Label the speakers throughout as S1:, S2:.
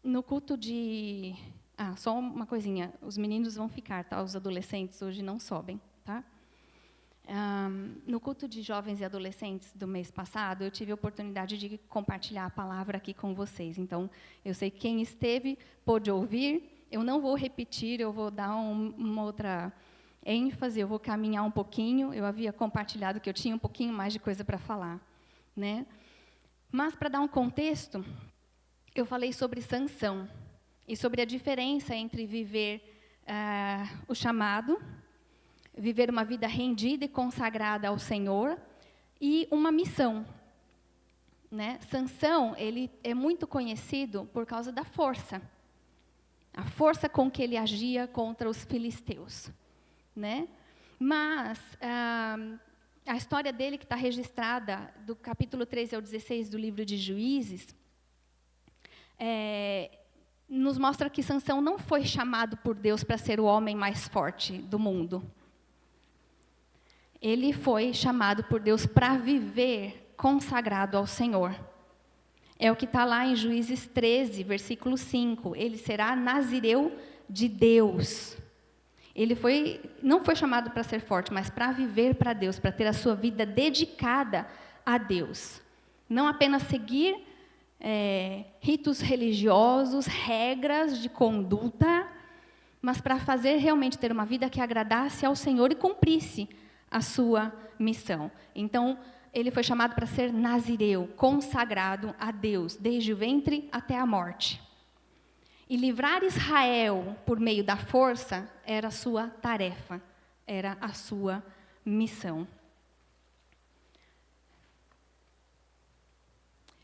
S1: No culto de... só uma coisinha. Os meninos vão ficar, tá? Os adolescentes hoje não sobem, tá? No culto de jovens e adolescentes do mês passado, eu tive a oportunidade de compartilhar a palavra aqui com vocês. Então, eu sei que quem esteve pôde ouvir. Eu não vou repetir, eu vou dar uma outra ênfase, eu vou caminhar um pouquinho. Eu havia compartilhado que eu tinha um pouquinho mais de coisa para falar, né? Mas, para dar um contexto, eu falei sobre Sansão e sobre a diferença entre viver o chamado, viver uma vida rendida e consagrada ao Senhor, e uma missão, né? Sansão, ele é muito conhecido por causa da força. A força com que ele agia contra os filisteus, né? Mas a história dele, que está registrada do capítulo 13 ao 16 do livro de Juízes, nos mostra que Sansão não foi chamado por Deus para ser o homem mais forte do mundo. Ele foi chamado por Deus para viver consagrado ao Senhor. É o que está lá em Juízes 13, versículo 5. Ele será nazireu de Deus. Ele não foi chamado para ser forte, mas para viver para Deus, para ter a sua vida dedicada a Deus. Não apenas seguir ritos religiosos, regras de conduta, mas para fazer realmente ter uma vida que agradasse ao Senhor e cumprisse a sua missão. Então, ele foi chamado para ser nazireu, consagrado a Deus, desde o ventre até a morte. E livrar Israel por meio da força era a sua tarefa, era a sua missão.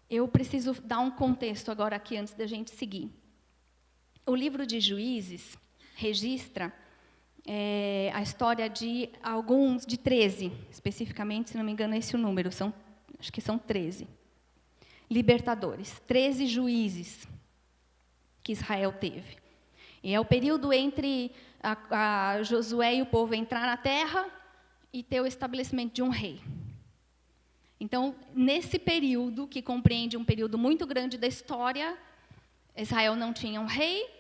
S1: Eu preciso dar um contexto agora aqui, antes da gente seguir. O livro de Juízes registra a história de 13, especificamente, se não me engano, é esse o número, acho que são 13 libertadores, 13 juízes que Israel teve. E é o período entre a Josué e o povo entrar na terra e ter o estabelecimento de um rei. Então, nesse período, que compreende um período muito grande da história, Israel não tinha um rei,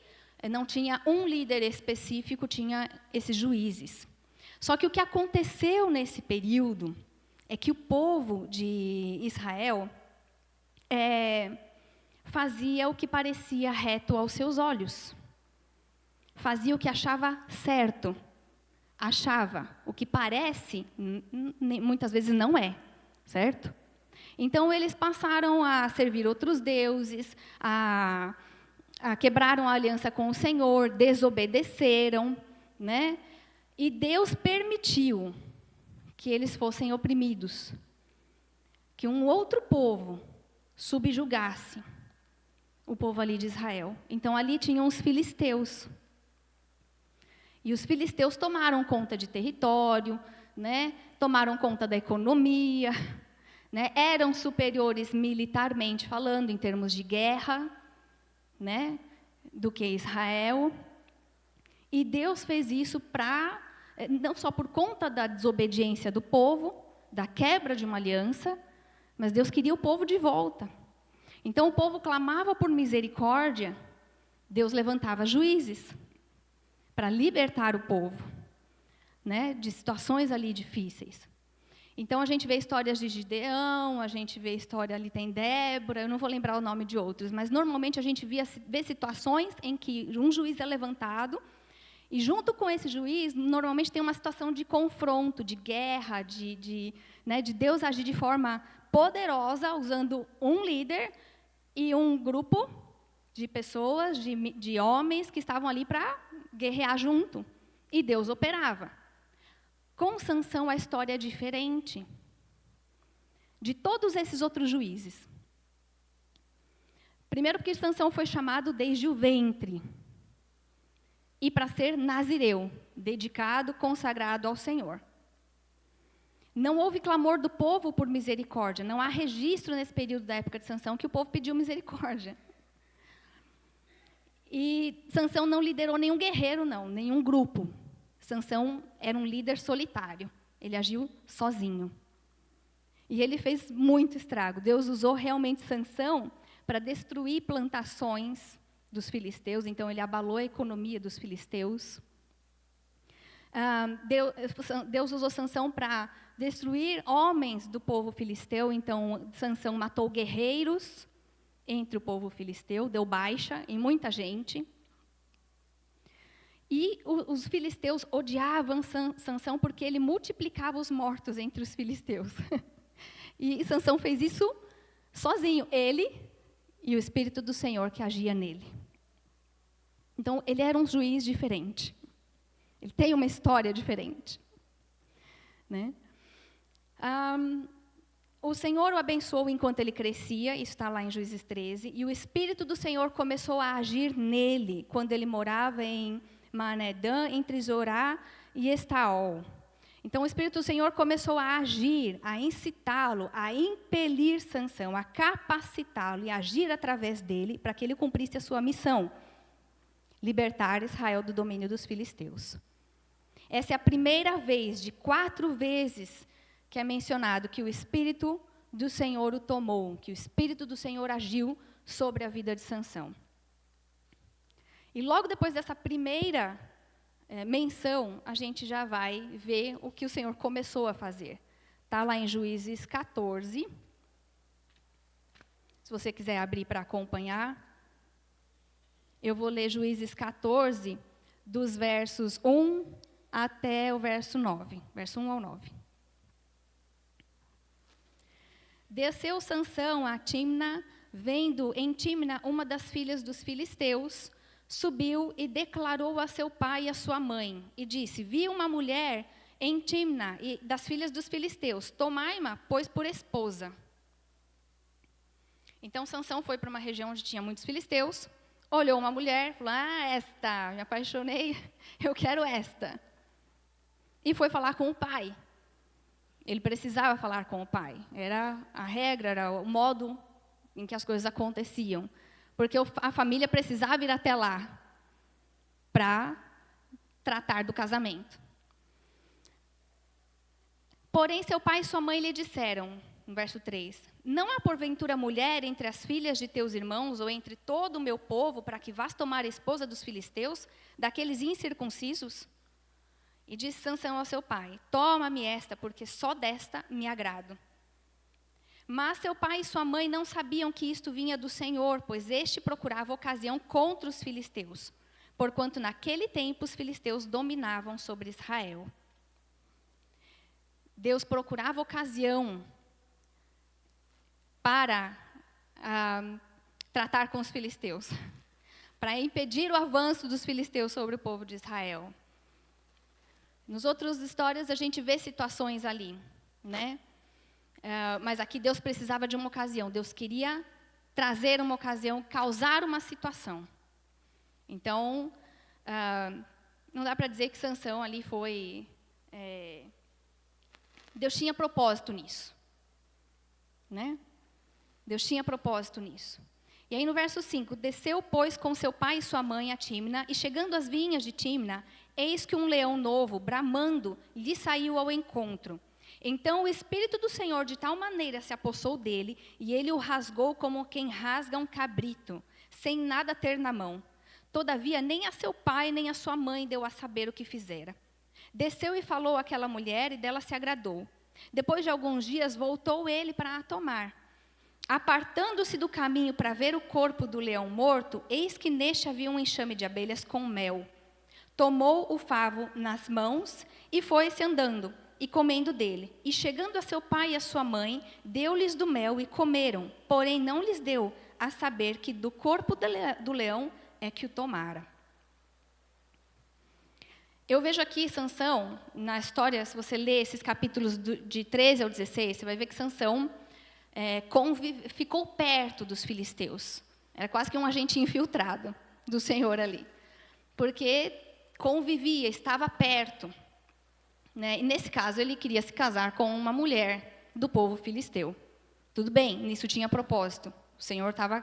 S1: não tinha um líder específico, tinha esses juízes. Só que o que aconteceu nesse período é que o povo de Israel fazia o que parecia reto aos seus olhos. Fazia o que achava certo. Achava o que parece, muitas vezes não é, certo? Então, eles passaram a servir outros deuses, quebraram a aliança com o Senhor, desobedeceram, né? E Deus permitiu que eles fossem oprimidos, que um outro povo subjugasse o povo ali de Israel. Então, ali tinham os filisteus. E os filisteus tomaram conta de território, né? Tomaram conta da economia, né? Eram superiores militarmente falando, em termos de guerra, né, do que Israel. E Deus fez isso não só por conta da desobediência do povo, da quebra de uma aliança, mas Deus queria o povo de volta. Então o povo clamava por misericórdia, Deus levantava juízes para libertar o povo, né, de situações ali difíceis. Então, a gente vê histórias de Gideão, a gente vê história ali, tem Débora, eu não vou lembrar o nome de outros, mas normalmente a gente vê situações em que um juiz é levantado, e junto com esse juiz, normalmente tem uma situação de confronto, de guerra, de Deus agir de forma poderosa, usando um líder e um grupo de pessoas, de homens que estavam ali para guerrear junto. E Deus operava. Com Sansão, a história é diferente de todos esses outros juízes. Primeiro porque Sansão foi chamado desde o ventre. E para ser nazireu, dedicado, consagrado ao Senhor. Não houve clamor do povo por misericórdia. Não há registro nesse período da época de Sansão que o povo pediu misericórdia. E Sansão não liderou nenhum guerreiro, não, nenhum grupo. Sansão era um líder solitário. Ele agiu sozinho. E ele fez muito estrago. Deus usou realmente Sansão para destruir plantações dos filisteus, então ele abalou a economia dos filisteus. Deus usou Sansão para destruir homens do povo filisteu, então Sansão matou guerreiros entre o povo filisteu, deu baixa em muita gente. E os filisteus odiavam Sansão porque ele multiplicava os mortos entre os filisteus. E Sansão fez isso sozinho, ele e o Espírito do Senhor que agia nele. Então, ele era um juiz diferente. Ele tem uma história diferente. Né? O Senhor o abençoou enquanto ele crescia, isso está lá em Juízes 13, e o Espírito do Senhor começou a agir nele, quando ele morava em Manedã, entre Zorá e Estaol. Então o Espírito do Senhor começou a agir, a incitá-lo, a impelir Sansão, a capacitá-lo e agir através dele, para que ele cumprisse a sua missão, libertar Israel do domínio dos filisteus. Essa é a primeira vez de 4 vezes que é mencionado que o Espírito do Senhor o tomou, que o Espírito do Senhor agiu sobre a vida de Sansão. E logo depois dessa primeira menção, a gente já vai ver o que o Senhor começou a fazer. Está lá em Juízes 14. Se você quiser abrir para acompanhar. Eu vou ler Juízes 14, dos versos 1 até o verso 9. Verso 1 ao 9. Desceu Sansão a Timna, vendo em Timna uma das filhas dos filisteus, subiu e declarou a seu pai e a sua mãe, e disse: vi uma mulher em Timna, das filhas dos filisteus, tomai-ma, pois, por esposa. Então Sansão foi para uma região onde tinha muitos filisteus, olhou uma mulher, falou: esta, me apaixonei, eu quero esta. E foi falar com o pai. Ele precisava falar com o pai. Era a regra, era o modo em que as coisas aconteciam. Porque a família precisava ir até lá para tratar do casamento. Porém, seu pai e sua mãe lhe disseram, no verso 3, não há porventura mulher entre as filhas de teus irmãos ou entre todo o meu povo para que vás tomar a esposa dos filisteus, daqueles incircuncisos? E disse Sansão ao seu pai: toma-me esta, porque só desta me agrado. Mas seu pai e sua mãe não sabiam que isto vinha do Senhor, pois este procurava ocasião contra os filisteus, porquanto naquele tempo os filisteus dominavam sobre Israel. Deus procurava ocasião para tratar com os filisteus, para impedir o avanço dos filisteus sobre o povo de Israel. Nas outras histórias a gente vê situações ali, né? Mas aqui Deus precisava de uma ocasião. Deus queria trazer uma ocasião, causar uma situação. Então, não dá para dizer que Sansão ali foi... Deus tinha propósito nisso. Né? Deus tinha propósito nisso. E aí no verso 5, desceu, pois, com seu pai e sua mãe a Timna, e chegando às vinhas de Timna, eis que um leão novo, bramando, lhe saiu ao encontro. Então o Espírito do Senhor de tal maneira se apossou dele, e ele o rasgou como quem rasga um cabrito, sem nada ter na mão. Todavia nem a seu pai nem a sua mãe deu a saber o que fizera. Desceu e falou àquela mulher, e dela se agradou. Depois de alguns dias voltou ele para a tomar. Apartando-se do caminho para ver o corpo do leão morto, eis que neste havia um enxame de abelhas com mel. Tomou o favo nas mãos e foi-se andando e comendo dele. E chegando a seu pai e a sua mãe, deu-lhes do mel e comeram, porém não lhes deu a saber que do corpo do leão é que o tomara. Eu vejo aqui Sansão, na história, se você ler esses capítulos de 13 ao 16, você vai ver que Sansão ficou perto dos filisteus. Era quase que um agente infiltrado do Senhor ali. Porque convivia, estava perto. Né? E nesse caso, ele queria se casar com uma mulher do povo filisteu. Tudo bem, nisso tinha propósito. O Senhor estava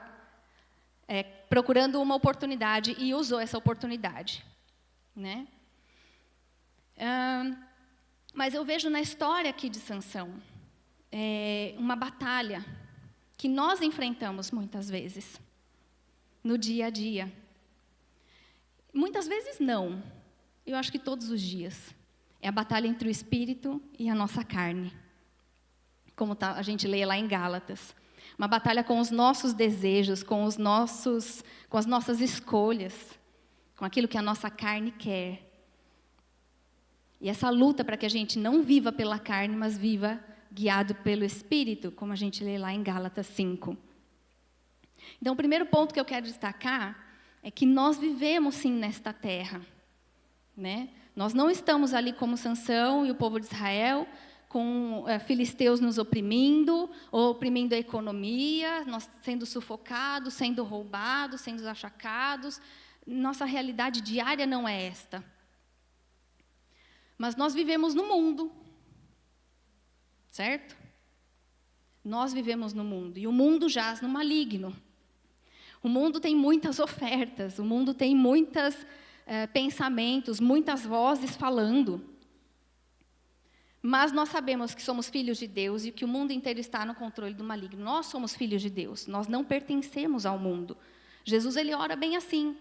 S1: procurando uma oportunidade e usou essa oportunidade. Né? Mas eu vejo na história aqui de Sansão uma batalha que nós enfrentamos muitas vezes, no dia a dia. Muitas vezes não, eu acho que todos os dias. É a batalha entre o espírito e a nossa carne. Como a gente lê lá em Gálatas. Uma batalha com os nossos desejos, com as nossas escolhas, com aquilo que a nossa carne quer. E essa luta para que a gente não viva pela carne, mas viva guiado pelo Espírito, como a gente lê lá em Gálatas 5. Então, o primeiro ponto que eu quero destacar é que nós vivemos sim nesta terra, né? Nós não estamos ali como Sansão e o povo de Israel, com filisteus nos oprimindo, ou oprimindo a economia, nós sendo sufocados, sendo roubados, sendo achacados. Nossa realidade diária não é esta. Mas nós vivemos no mundo, certo? Nós vivemos no mundo, e o mundo jaz no maligno. O mundo tem muitas ofertas, o mundo tem muitos pensamentos, muitas vozes falando. Mas nós sabemos que somos filhos de Deus e que o mundo inteiro está no controle do maligno. Nós somos filhos de Deus, nós não pertencemos ao mundo. Jesus, ele ora bem assim,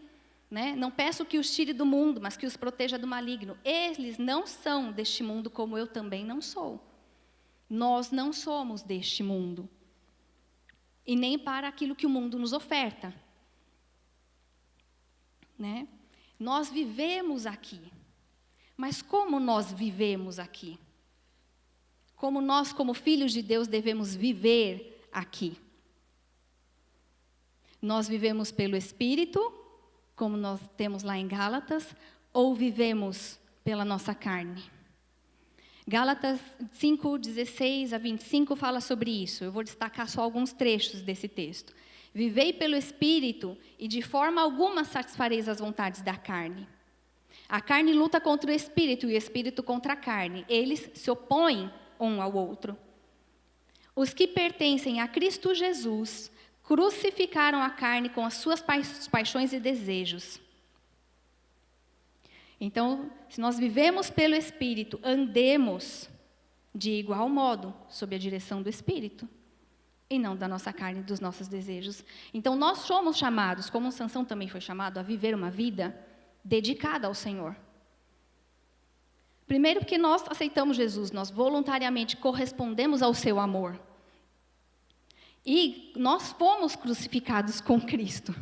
S1: né? Não peço que os tire do mundo, mas que os proteja do maligno. Eles não são deste mundo, como eu também não sou. Nós não somos deste mundo. E nem para aquilo que o mundo nos oferta, né? Nós vivemos aqui. Mas como nós vivemos aqui? Como nós, como filhos de Deus, devemos viver aqui? Nós vivemos pelo Espírito, como nós temos lá em Gálatas, ou vivemos pela nossa carne? Gálatas 5, 16 a 25 fala sobre isso. Eu vou destacar só alguns trechos desse texto. Vivei pelo Espírito e de forma alguma satisfareis as vontades da carne. A carne luta contra o Espírito e o Espírito contra a carne. Eles se opõem um ao outro. Os que pertencem a Cristo Jesus crucificaram a carne com as suas paixões e desejos. Então, se nós vivemos pelo Espírito, andemos de igual modo, sob a direção do Espírito, e não da nossa carne e dos nossos desejos. Então, nós somos chamados, como Sansão também foi chamado, a viver uma vida dedicada ao Senhor. Primeiro, porque nós aceitamos Jesus, nós voluntariamente correspondemos ao seu amor. E nós fomos crucificados com Cristo.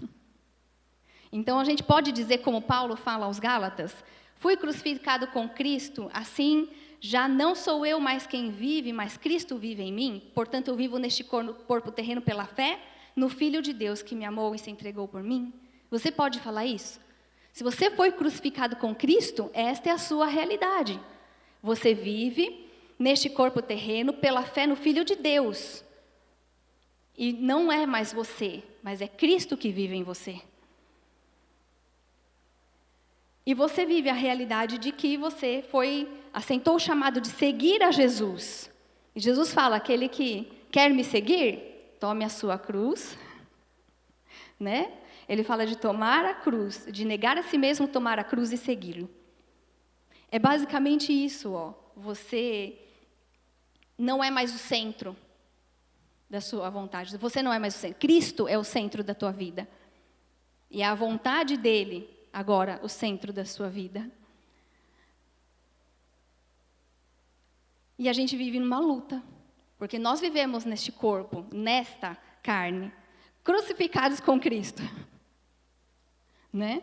S1: Então, a gente pode dizer, como Paulo fala aos Gálatas, fui crucificado com Cristo, assim, já não sou eu mais quem vive, mas Cristo vive em mim. Portanto, eu vivo neste corpo terreno pela fé, no Filho de Deus que me amou e se entregou por mim. Você pode falar isso? Se você foi crucificado com Cristo, esta é a sua realidade. Você vive neste corpo terreno pela fé no Filho de Deus. E não é mais você, mas é Cristo que vive em você. E você vive a realidade de que você aceitou o chamado de seguir a Jesus. E Jesus fala, aquele que quer me seguir, tome a sua cruz, né? Ele fala de tomar a cruz, de negar a si mesmo, tomar a cruz e segui-lo. É basicamente isso, ó. Você não é mais o centro da sua vontade. Você não é mais o centro. Cristo é o centro da tua vida. E é a vontade dele, agora, o centro da sua vida. E a gente vive numa luta. Porque nós vivemos neste corpo, nesta carne, crucificados com Cristo. Né?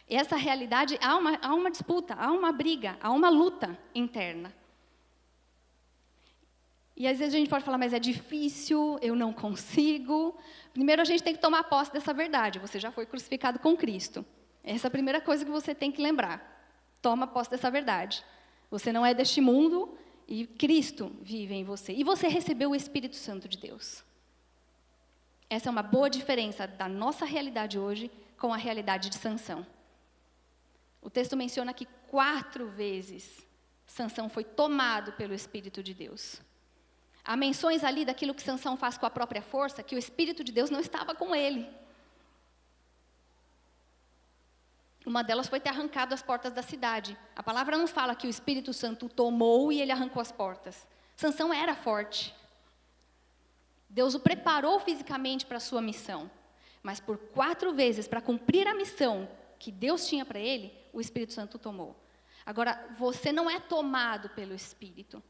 S1: E essa realidade, há uma disputa, há uma briga, há uma luta interna. E às vezes a gente pode falar, mas é difícil, eu não consigo. Primeiro a gente tem que tomar posse dessa verdade, você já foi crucificado com Cristo. Essa é a primeira coisa que você tem que lembrar. Toma posse dessa verdade. Você não é deste mundo e Cristo vive em você. E você recebeu o Espírito Santo de Deus. Essa é uma boa diferença da nossa realidade hoje com a realidade de Sansão. O texto menciona que 4 vezes Sansão foi tomado pelo Espírito de Deus. Há menções ali daquilo que Sansão faz com a própria força, que o Espírito de Deus não estava com ele. Uma delas foi ter arrancado as portas da cidade. A palavra não fala que o Espírito Santo o tomou e ele arrancou as portas. Sansão era forte. Deus o preparou fisicamente para a sua missão. Mas por 4 vezes, para cumprir a missão que Deus tinha para ele, o Espírito Santo o tomou. Agora, você não é tomado pelo Espírito.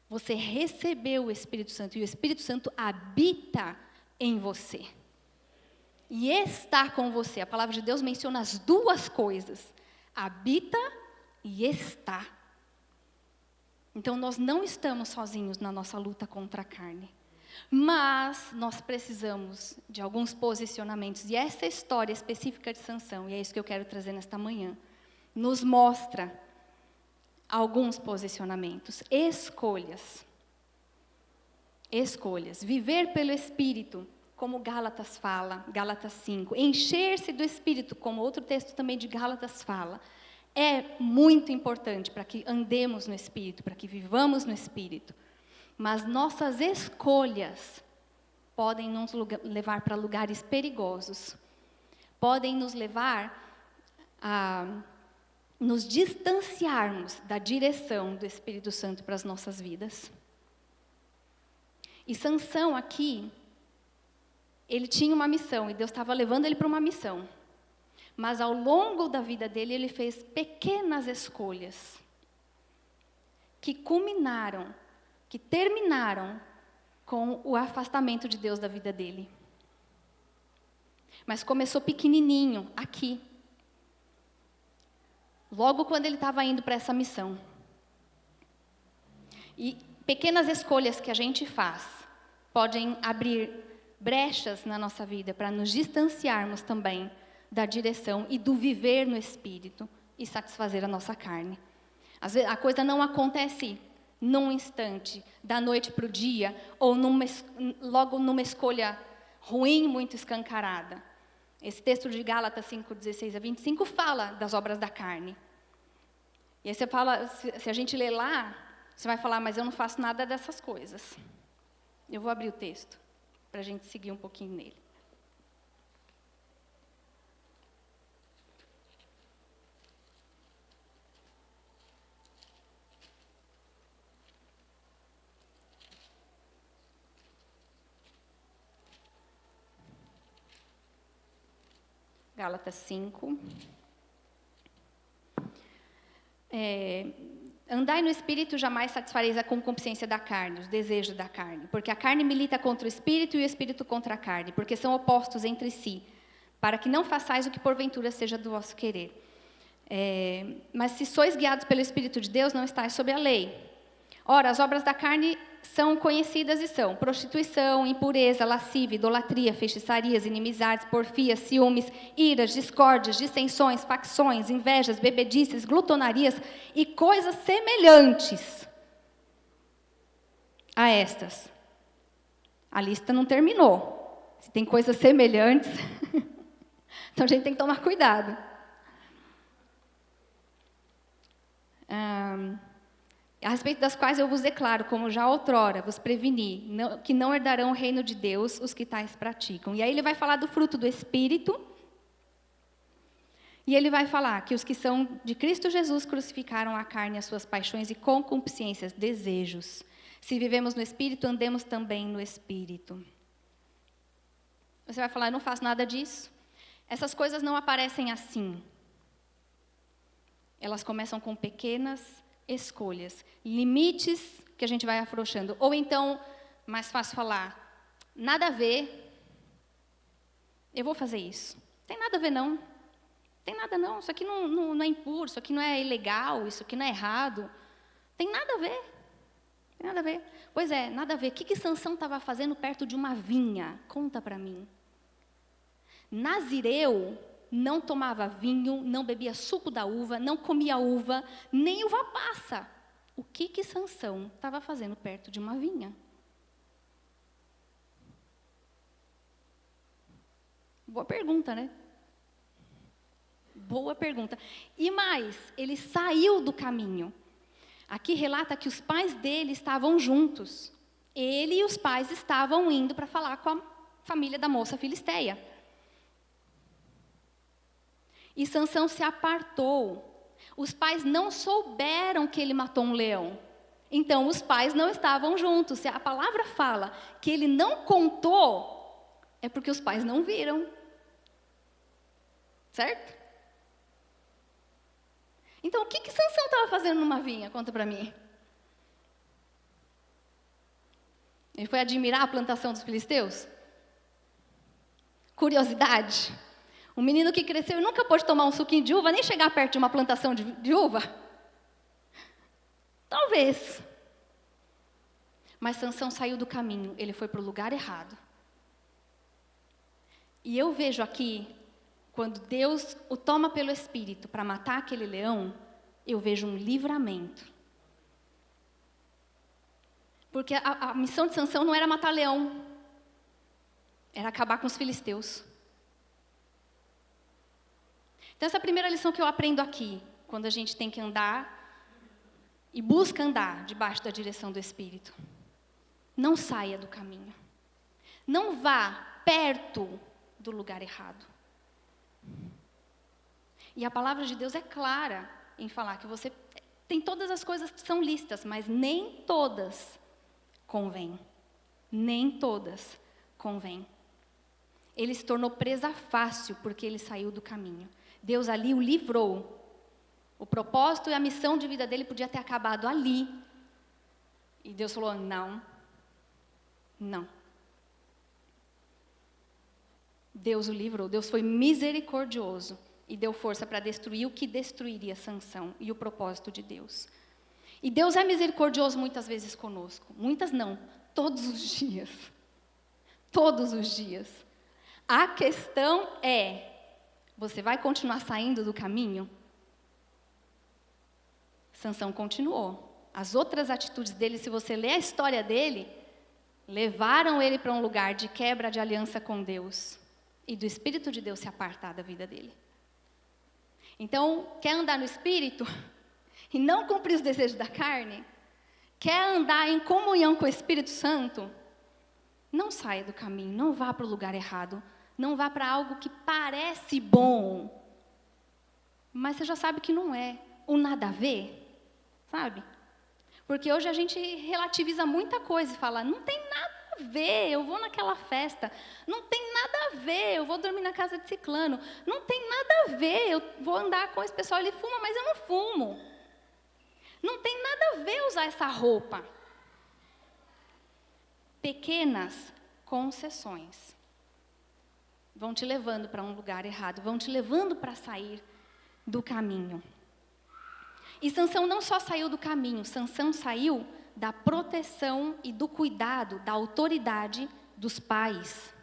S1: Você recebeu o Espírito Santo e o Espírito Santo habita em você. E está com você. A palavra de Deus menciona as 2 coisas. Habita e está. Então, nós não estamos sozinhos na nossa luta contra a carne. Mas nós precisamos de alguns posicionamentos. E essa história específica de Sansão, e é isso que eu quero trazer nesta manhã, nos mostra alguns posicionamentos, escolhas. Escolhas. Viver pelo Espírito, como Gálatas fala, Gálatas 5. Encher-se do Espírito, como outro texto também de Gálatas fala. É muito importante para que andemos no Espírito, para que vivamos no Espírito. Mas nossas escolhas podem nos levar para lugares perigosos. Podem nos levar a nos distanciarmos da direção do Espírito Santo para as nossas vidas. E Sansão aqui, ele tinha uma missão, e Deus estava levando ele para uma missão. Mas ao longo da vida dele, ele fez pequenas escolhas que culminaram, que terminaram com o afastamento de Deus da vida dele. Mas começou pequenininho, aqui. Logo quando ele estava indo para essa missão. E pequenas escolhas que a gente faz podem abrir brechas na nossa vida para nos distanciarmos também da direção e do viver no Espírito e satisfazer a nossa carne. Às vezes a coisa não acontece num instante, da noite para o dia, ou logo numa escolha ruim, muito escancarada. Esse texto de Gálatas 5, 16 a 25 fala das obras da carne. E aí você fala, se a gente ler lá, você vai falar, mas eu não faço nada dessas coisas. Eu vou abrir o texto, para a gente seguir um pouquinho nele. Gálatas 5. Andai no Espírito, jamais satisfareis a concupiscência da carne, os desejos da carne. Porque a carne milita contra o Espírito e o Espírito contra a carne, porque são opostos entre si, para que não façais o que porventura seja do vosso querer. Mas se sois guiados pelo Espírito de Deus, não estáis sob a lei. Ora, as obras da carne são conhecidas e são prostituição, impureza, lascívia, idolatria, feitiçarias, inimizades, porfias, ciúmes, iras, discórdias, dissensões, facções, invejas, bebedices, glutonarias e coisas semelhantes a estas. A lista não terminou. Se tem coisas semelhantes, então a gente tem que tomar cuidado. A respeito das quais eu vos declaro, como já outrora vos preveni, que não herdarão o reino de Deus os que tais praticam. E aí ele vai falar do fruto do Espírito, e ele vai falar que os que são de Cristo Jesus crucificaram a carne, as suas paixões e concupiscências, desejos. Se vivemos no Espírito, andemos também no Espírito. Você vai falar, eu não faço nada disso. Essas coisas não aparecem assim. Elas começam com pequenas escolhas, limites que a gente vai afrouxando. Ou então, mais fácil falar, nada a ver, eu vou fazer isso. Tem nada a ver não. Tem nada não, isso aqui não é impuro, isso aqui não é ilegal, isso aqui não é errado. Tem nada a ver. Tem nada a ver. Pois é, nada a ver. O que Sansão estava fazendo perto de uma vinha? Conta para mim. Nazireu não tomava vinho, não bebia suco da uva, não comia uva, nem uva passa. O que Sansão estava fazendo perto de uma vinha? Boa pergunta, né? Boa pergunta. E mais, ele saiu do caminho. Aqui relata que os pais dele estavam juntos. Ele e os pais estavam indo para falar com a família da moça filisteia. E Sansão se apartou. Os pais não souberam que ele matou um leão. Então, os pais não estavam juntos. Se a palavra fala que ele não contou, é porque os pais não viram. Certo? Então, o que Sansão estava fazendo numa vinha? Conta para mim. Ele foi admirar a plantação dos filisteus? Curiosidade? Um menino que cresceu e nunca pôde tomar um suquinho de uva, nem chegar perto de uma plantação de uva? Talvez. Mas Sansão saiu do caminho, ele foi para o lugar errado. E eu vejo aqui, quando Deus o toma pelo Espírito para matar aquele leão, eu vejo um livramento. Porque a missão de Sansão não era matar leão, era acabar com os filisteus. Então essa é a primeira lição que eu aprendo aqui, quando a gente tem que andar e busca andar debaixo da direção do Espírito. Não saia do caminho. Não vá perto do lugar errado. E a palavra de Deus é clara em falar que você tem todas as coisas que são listas, mas nem todas convêm. Nem todas convêm. Ele se tornou presa fácil porque ele saiu do caminho. Deus ali o livrou. O propósito e a missão de vida dele podia ter acabado ali. E Deus falou, não. Deus o livrou, Deus foi misericordioso e deu força para destruir o que destruiria Sansão e o propósito de Deus. E Deus é misericordioso muitas vezes conosco, muitas não, todos os dias. Todos os dias. A questão é, você vai continuar saindo do caminho? Sansão continuou. As outras atitudes dele, se você ler a história dele, levaram ele para um lugar de quebra de aliança com Deus e do Espírito de Deus se apartar da vida dele. Então, quer andar no Espírito e não cumprir os desejos da carne? Quer andar em comunhão com o Espírito Santo? Não saia do caminho, não vá para o lugar errado, não vá para algo que parece bom, mas você já sabe que não é, o nada a ver, sabe? Porque hoje a gente relativiza muita coisa e fala, não tem nada a ver, eu vou naquela festa, não tem nada a ver, eu vou dormir na casa de ciclano, não tem nada a ver, eu vou andar com esse pessoal, ele fuma, mas eu não fumo. Não tem nada a ver usar essa roupa. Pequenas concessões vão te levando para um lugar errado, vão te levando para sair do caminho. E Sansão não só saiu do caminho, Sansão saiu da proteção e do cuidado, da autoridade dos pais.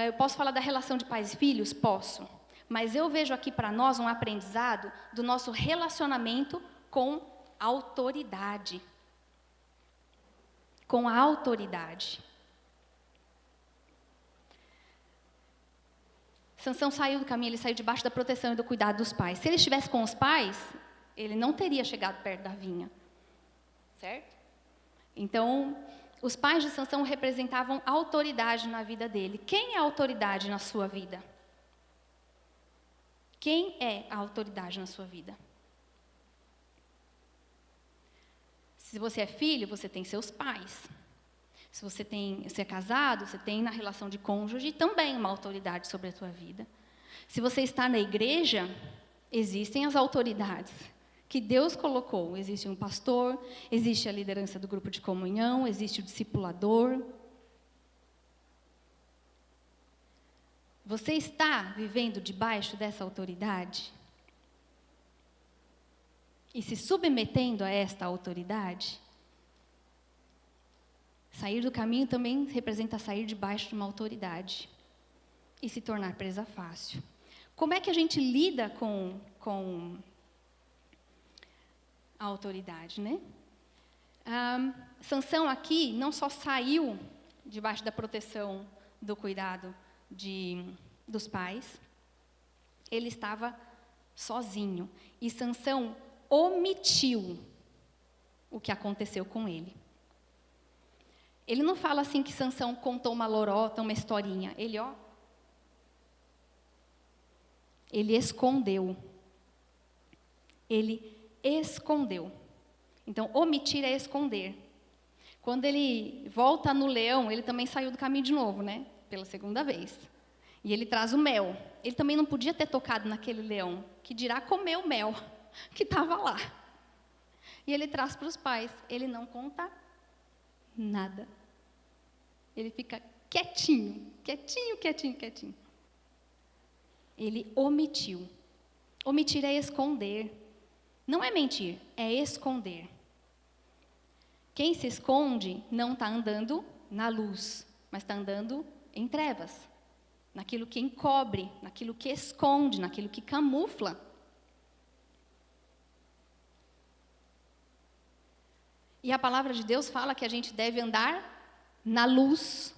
S1: Eu posso falar da relação de pais e filhos? Posso. Mas eu vejo aqui para nós um aprendizado do nosso relacionamento com a autoridade. Com a autoridade. Sansão saiu do caminho, ele saiu debaixo da proteção e do cuidado dos pais. Se ele estivesse com os pais, ele não teria chegado perto da vinha. Certo? Então, os pais de Sansão representavam autoridade na vida dele. Quem é a autoridade na sua vida? Quem é a autoridade na sua vida? Se você é filho, você tem seus pais. Se você é casado, você tem na relação de cônjuge também uma autoridade sobre a tua vida. Se você está na igreja, existem as autoridades que Deus colocou. Existe um pastor, existe a liderança do grupo de comunhão, existe o discipulador. Você está vivendo debaixo dessa autoridade? E se submetendo a esta autoridade? Sair do caminho também representa sair debaixo de uma autoridade e se tornar presa fácil. Como é que a gente lida com a autoridade, né? Sansão aqui não só saiu debaixo da proteção, do cuidado dos pais, ele estava sozinho. E Sansão omitiu o que aconteceu com ele. Ele não fala assim que Sansão contou uma lorota, uma historinha. Ele escondeu. Ele escondeu. Então, omitir é esconder. Quando ele volta no leão, ele também saiu do caminho de novo, né? Pela segunda vez. E ele traz o mel. Ele também não podia ter tocado naquele leão, que dirá comer o mel que estava lá. E ele traz para os pais. Ele não conta nada. Ele fica quietinho, quietinho, quietinho, quietinho. Ele omitiu. Omitir é esconder. Não é mentir, é esconder. Quem se esconde não está andando na luz, mas está andando em trevas. Naquilo que encobre, naquilo que esconde, naquilo que camufla. E a palavra de Deus fala que a gente deve andar na luz.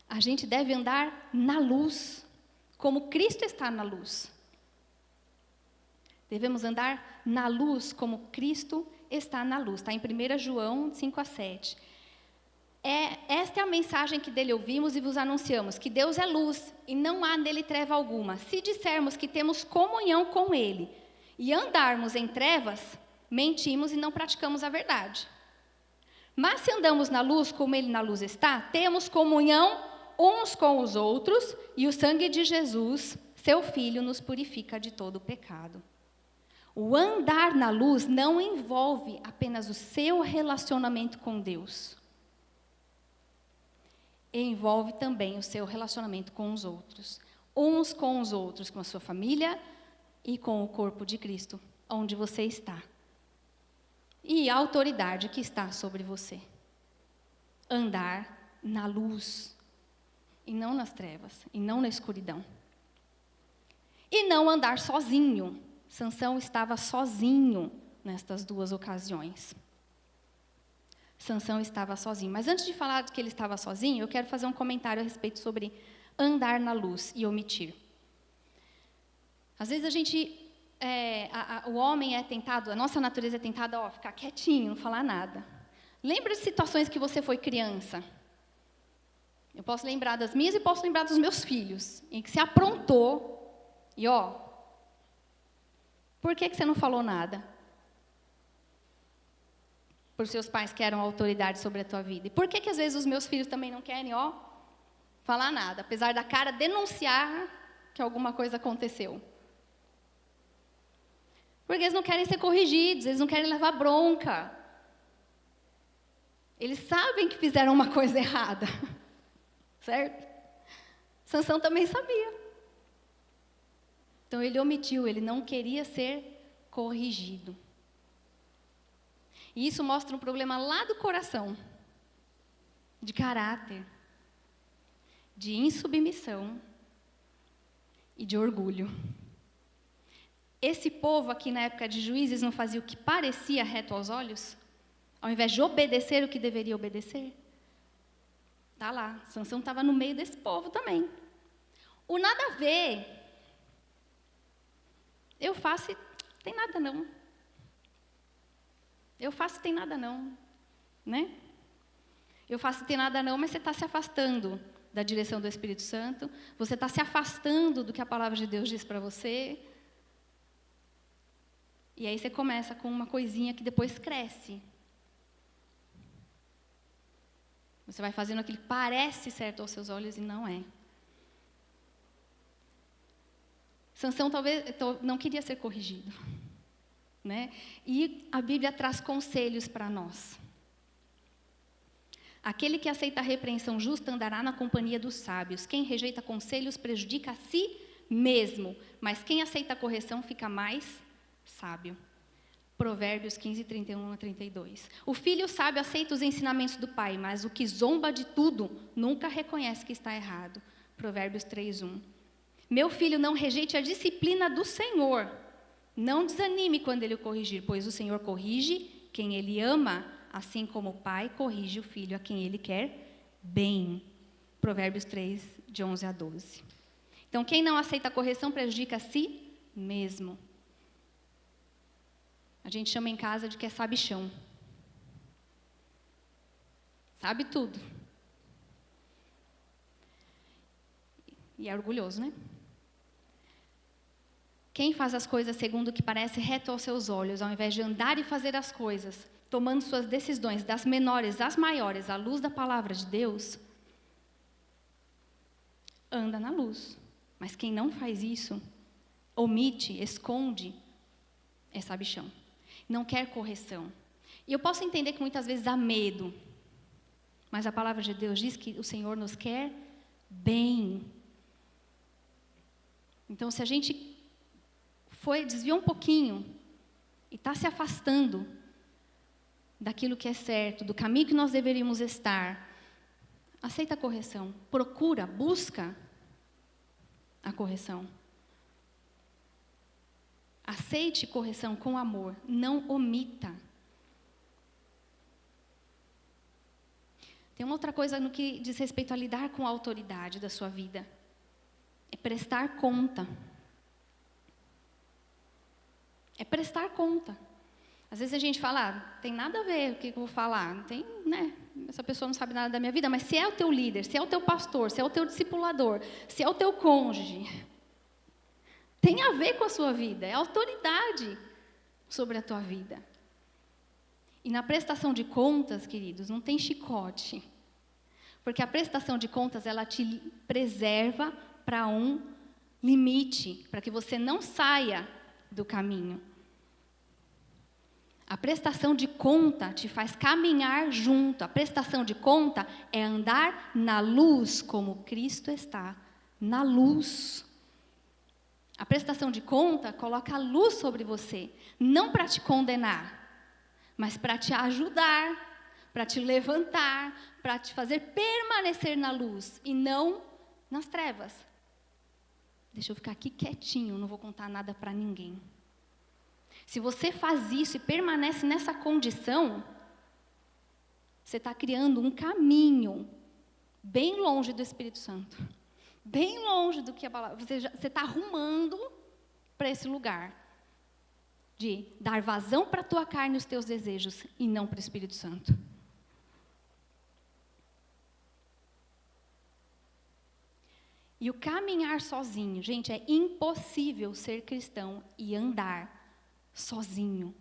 S1: A gente deve andar na luz, como Cristo está na luz. Devemos andar na luz como Cristo está na luz. Está em 1 João 5-7. Esta é a mensagem que dele ouvimos e vos anunciamos, que Deus é luz e não há nele treva alguma. Se dissermos que temos comunhão com ele e andarmos em trevas, mentimos e não praticamos a verdade. Mas se andamos na luz como ele na luz está, temos comunhão uns com os outros e o sangue de Jesus, seu Filho, nos purifica de todo o pecado. O andar na luz não envolve apenas o seu relacionamento com Deus. Envolve também o seu relacionamento com os outros. Uns com os outros, com a sua família e com o corpo de Cristo, onde você está. E a autoridade que está sobre você. Andar na luz, e não nas trevas, e não na escuridão. E não andar sozinho. Sansão estava sozinho nestas duas ocasiões. Sansão estava sozinho. Mas antes de falar que ele estava sozinho, eu quero fazer um comentário a respeito sobre andar na luz e omitir. Às vezes o homem é tentado, a nossa natureza é tentada a ficar quietinho, não falar nada. Lembra de situações que você foi criança? Eu posso lembrar das minhas e posso lembrar dos meus filhos, em que se aprontou e por que você não falou nada? Por seus pais que eram autoridade sobre a tua vida. E por que às vezes os meus filhos também não querem, falar nada, apesar da cara denunciar que alguma coisa aconteceu? Porque eles não querem ser corrigidos, eles não querem levar bronca. Eles sabem que fizeram uma coisa errada. Certo? Sansão também sabia. Então ele omitiu, ele não queria ser corrigido. E isso mostra um problema lá do coração, de caráter, de insubmissão e de orgulho. Esse povo aqui na época de Juízes não fazia o que parecia reto aos olhos? Ao invés de obedecer o que deveria obedecer? Está lá, Sansão estava no meio desse povo também. O nada a ver. Eu faço e tem nada não. Eu faço e tem nada não. Né? Eu faço e tem nada não, mas você está se afastando da direção do Espírito Santo. Você está se afastando do que a palavra de Deus diz para você. E aí você começa com uma coisinha que depois cresce. Você vai fazendo aquilo que parece certo aos seus olhos e não é. Sansão talvez não queria ser corrigido. Né? E a Bíblia traz conselhos para nós. Aquele que aceita a repreensão justa andará na companhia dos sábios. Quem rejeita conselhos prejudica a si mesmo, mas quem aceita a correção fica mais sábio. Provérbios 15, 31-32. O filho sábio aceita os ensinamentos do pai, mas o que zomba de tudo nunca reconhece que está errado. Provérbios 3:1. Meu filho, não rejeite a disciplina do Senhor. Não desanime quando ele o corrigir, pois o Senhor corrige quem ele ama, assim como o pai corrige o filho a quem ele quer bem. Provérbios 3, de 11 a 12. Então, quem não aceita a correção prejudica a si mesmo. A gente chama em casa de que é sabichão. Sabe tudo. E é orgulhoso, né? Quem faz as coisas segundo o que parece reto aos seus olhos, ao invés de andar e fazer as coisas, tomando suas decisões, das menores às maiores, à luz da palavra de Deus, anda na luz. Mas quem não faz isso, omite, esconde, é sabichão. Não quer correção. E eu posso entender que muitas vezes há medo, mas a palavra de Deus diz que o Senhor nos quer bem. Então, se a gente desviou um pouquinho e está se afastando daquilo que é certo, do caminho que nós deveríamos estar, aceita a correção, procura, busca a correção. Aceite correção com amor, não omita. Tem uma outra coisa no que diz respeito a lidar com a autoridade da sua vida. É prestar conta. É prestar conta. Às vezes a gente fala, tem nada a ver o que eu vou falar. Não tem, né? Essa pessoa não sabe nada da minha vida, mas se é o teu líder, se é o teu pastor, se é o teu discipulador, se é o teu cônjuge, tem a ver com a sua vida, é autoridade sobre a tua vida. E na prestação de contas, queridos, não tem chicote. Porque a prestação de contas, ela te preserva para um limite, para que você não saia do caminho. A prestação de conta te faz caminhar junto. A prestação de conta é andar na luz, como Cristo está na luz. A prestação de conta coloca a luz sobre você, não para te condenar, mas para te ajudar, para te levantar, para te fazer permanecer na luz e não nas trevas. Deixa eu ficar aqui quietinho, não vou contar nada para ninguém. Se você faz isso e permanece nessa condição, você está criando um caminho bem longe do Espírito Santo. Bem longe do que a palavra... Você está arrumando para esse lugar de dar vazão para a tua carne e os teus desejos e não para o Espírito Santo. E o caminhar sozinho, gente, é impossível ser cristão e andar sozinho.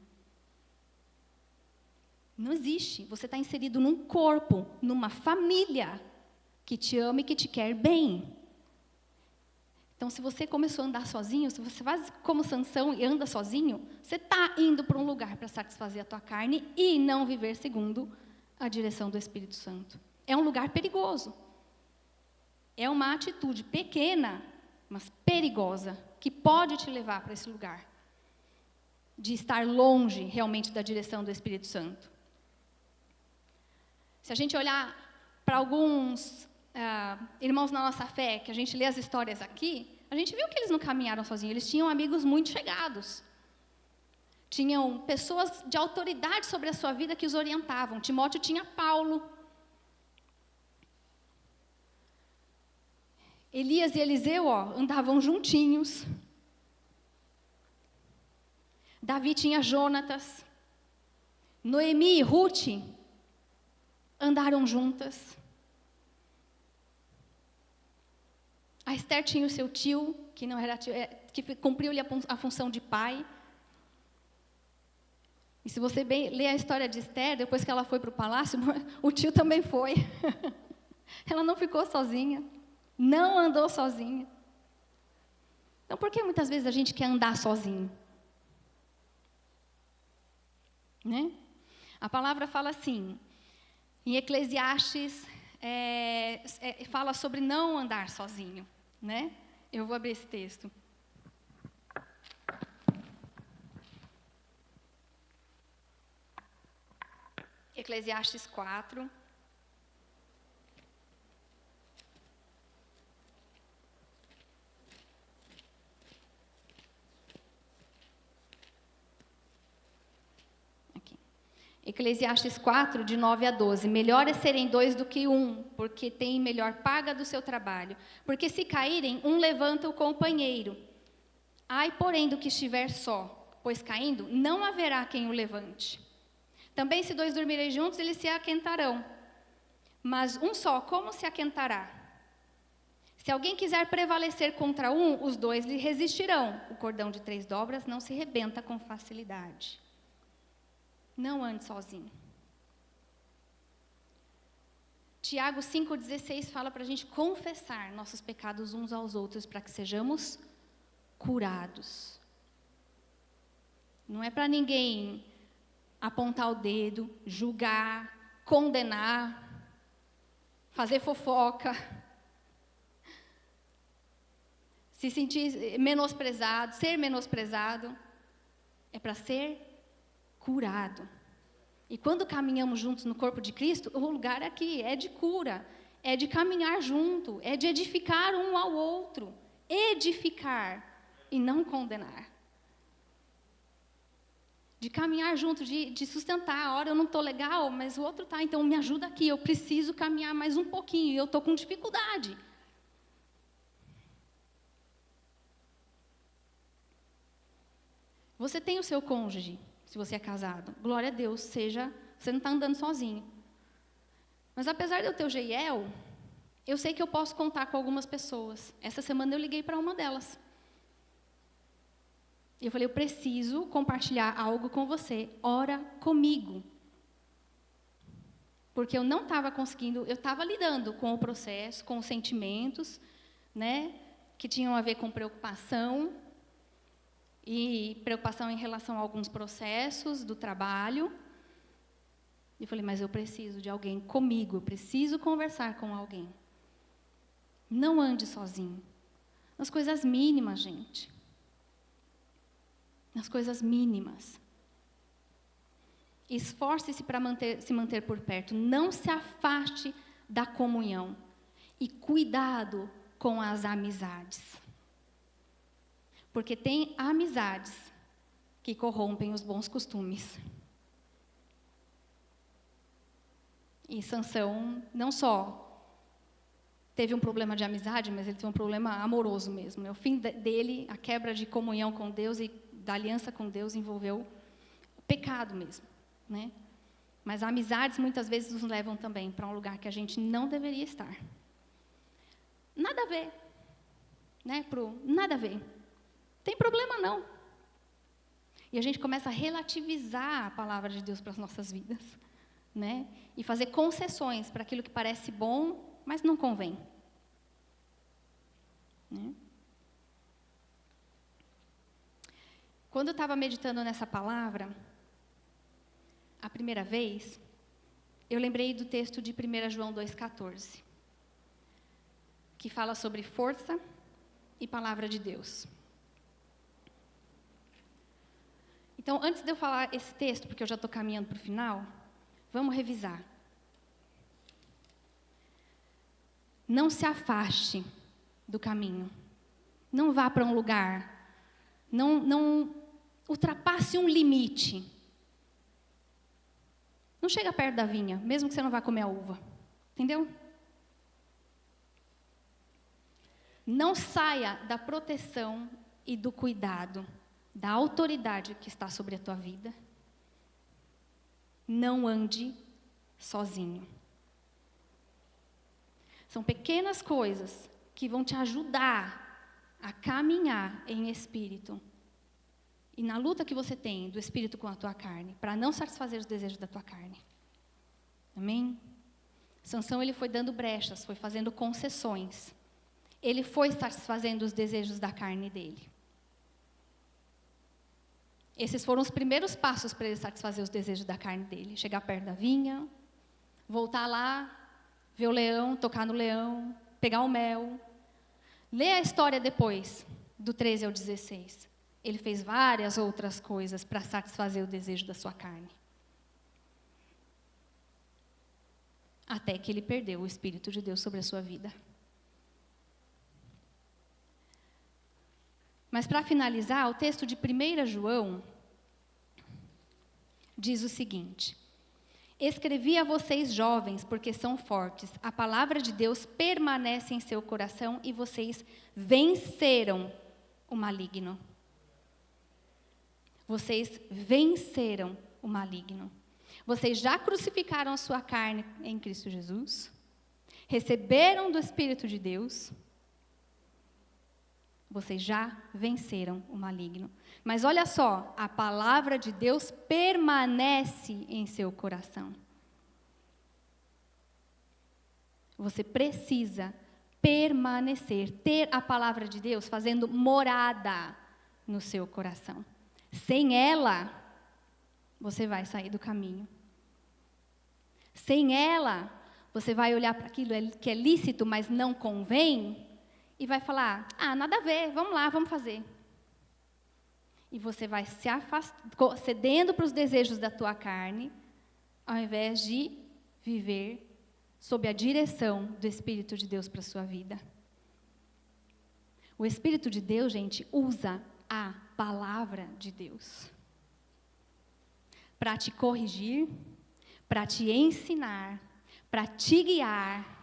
S1: Não existe. Você está inserido num corpo, numa família que te ama e que te quer bem. Então, se você começou a andar sozinho, se você faz como Sansão e anda sozinho, você está indo para um lugar para satisfazer a tua carne e não viver segundo a direção do Espírito Santo. É um lugar perigoso. É uma atitude pequena, mas perigosa, que pode te levar para esse lugar de estar longe realmente da direção do Espírito Santo. Se a gente olhar para alguns irmãos na nossa fé, que a gente lê as histórias aqui, a gente viu que eles não caminharam sozinhos, eles tinham amigos muito chegados. Tinham pessoas de autoridade sobre a sua vida que os orientavam. Timóteo tinha Paulo. Elias e Eliseu, andavam juntinhos. Davi tinha Jonatas. Noemi e Ruth andaram juntas. A Esther tinha o seu tio, que não era tio, que cumpriu-lhe a função de pai. E se você ler a história de Esther, depois que ela foi para o palácio, o tio também foi. Ela não ficou sozinha. Não andou sozinha. Então, por que muitas vezes a gente quer andar sozinho? Né? A palavra fala assim, em Eclesiastes, fala sobre não andar sozinho. Né? Eu vou abrir esse texto. Eclesiastes 4. Eclesiastes 4, de 9 a 12. Melhor é serem dois do que um, porque tem melhor paga do seu trabalho. Porque se caírem, um levanta o companheiro. Ai, porém, do que estiver só, pois caindo, não haverá quem o levante. Também se dois dormirem juntos, eles se aquentarão. Mas um só, como se aquentará? Se alguém quiser prevalecer contra um, os dois lhe resistirão. O cordão de 3 dobras não se rebenta com facilidade. Não ande sozinho. Tiago 5,16 fala para a gente confessar nossos pecados uns aos outros para que sejamos curados. Não é para ninguém apontar o dedo, julgar, condenar, fazer fofoca, se sentir menosprezado, ser menosprezado. É para ser curado. E quando caminhamos juntos no corpo de Cristo, o lugar aqui é de cura, é de caminhar junto, é de edificar um ao outro. Edificar e não condenar. De caminhar junto, de sustentar. A hora eu não estou legal, mas o outro está, então me ajuda aqui, eu preciso caminhar mais um pouquinho, eu estou com dificuldade. Você tem o seu cônjuge, se você é casado. Glória a Deus, você não está andando sozinho. Mas apesar de eu ter o Geiel, eu sei que eu posso contar com algumas pessoas. Essa semana eu liguei para uma delas. E eu falei, eu preciso compartilhar algo com você. Ora comigo. Porque eu não estava conseguindo, eu estava lidando com o processo, com os sentimentos, né, que tinham a ver com preocupação. E preocupação em relação a alguns processos do trabalho. E eu falei, mas eu preciso de alguém comigo, eu preciso conversar com alguém. Não ande sozinho. Nas coisas mínimas, gente. Nas coisas mínimas. Esforce-se para se manter por perto. Não se afaste da comunhão. E cuidado com as amizades. Porque tem amizades que corrompem os bons costumes. E Sansão não só teve um problema de amizade, mas ele teve um problema amoroso mesmo. O fim dele, a quebra de comunhão com Deus e da aliança com Deus envolveu o pecado mesmo, né? Mas amizades muitas vezes nos levam também para um lugar que a gente não deveria estar. Nada a ver, né? Nada a ver. Tem problema não. E a gente começa a relativizar a palavra de Deus para as nossas vidas, né? E fazer concessões para aquilo que parece bom, mas não convém. Né? Quando eu estava meditando nessa palavra, a primeira vez, eu lembrei do texto de 1 João 2,14, que fala sobre força e palavra de Deus. Então, antes de eu falar esse texto, porque eu já estou caminhando para o final, vamos revisar. Não se afaste do caminho. Não vá para um lugar. Não ultrapasse um limite. Não chega perto da vinha, mesmo que você não vá comer a uva. Entendeu? Não saia da proteção e do cuidado, da autoridade que está sobre a tua vida. Não ande sozinho. São pequenas coisas que vão te ajudar a caminhar em espírito. E na luta que você tem do espírito com a tua carne, para não satisfazer os desejos da tua carne. Amém? Sansão, ele foi dando brechas, foi fazendo concessões. Ele foi satisfazendo os desejos da carne dele. Esses foram os primeiros passos para ele satisfazer os desejos da carne dele. Chegar perto da vinha, voltar lá, ver o leão, tocar no leão, pegar o mel. Lê a história depois, do 13 ao 16. Ele fez várias outras coisas para satisfazer o desejo da sua carne. Até que ele perdeu o Espírito de Deus sobre a sua vida. Mas para finalizar, o texto de 1 João diz o seguinte: escrevi a vocês jovens, porque são fortes, a palavra de Deus permanece em seu coração e vocês venceram o maligno. Vocês venceram o maligno. Vocês já crucificaram a sua carne em Cristo Jesus, receberam do Espírito de Deus, vocês já venceram o maligno. Mas olha só, a palavra de Deus permanece em seu coração. Você precisa permanecer, ter a palavra de Deus fazendo morada no seu coração. Sem ela, você vai sair do caminho. Sem ela, você vai olhar para aquilo que é lícito, mas não convém, e vai falar, nada a ver, vamos lá, vamos fazer. E você vai se afastando, cedendo para os desejos da tua carne, ao invés de viver sob a direção do Espírito de Deus para a sua vida. O Espírito de Deus, gente, usa a palavra de Deus para te corrigir, para te ensinar, para te guiar,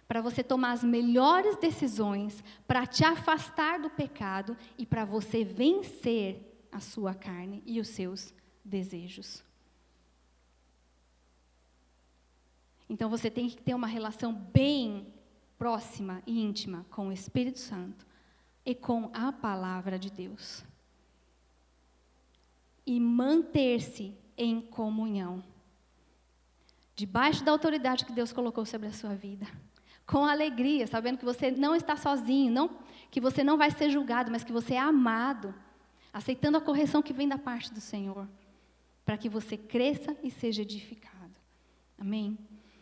S1: para você tomar as melhores decisões, para te afastar do pecado e para você vencer a sua carne e os seus desejos. Então você tem que ter uma relação bem próxima e íntima com o Espírito Santo e com a palavra de Deus. E manter-se em comunhão, debaixo da autoridade que Deus colocou sobre a sua vida. Com alegria, sabendo que você não está sozinho, que você não vai ser julgado, mas que você é amado, aceitando a correção que vem da parte do Senhor, para que você cresça e seja edificado. Amém?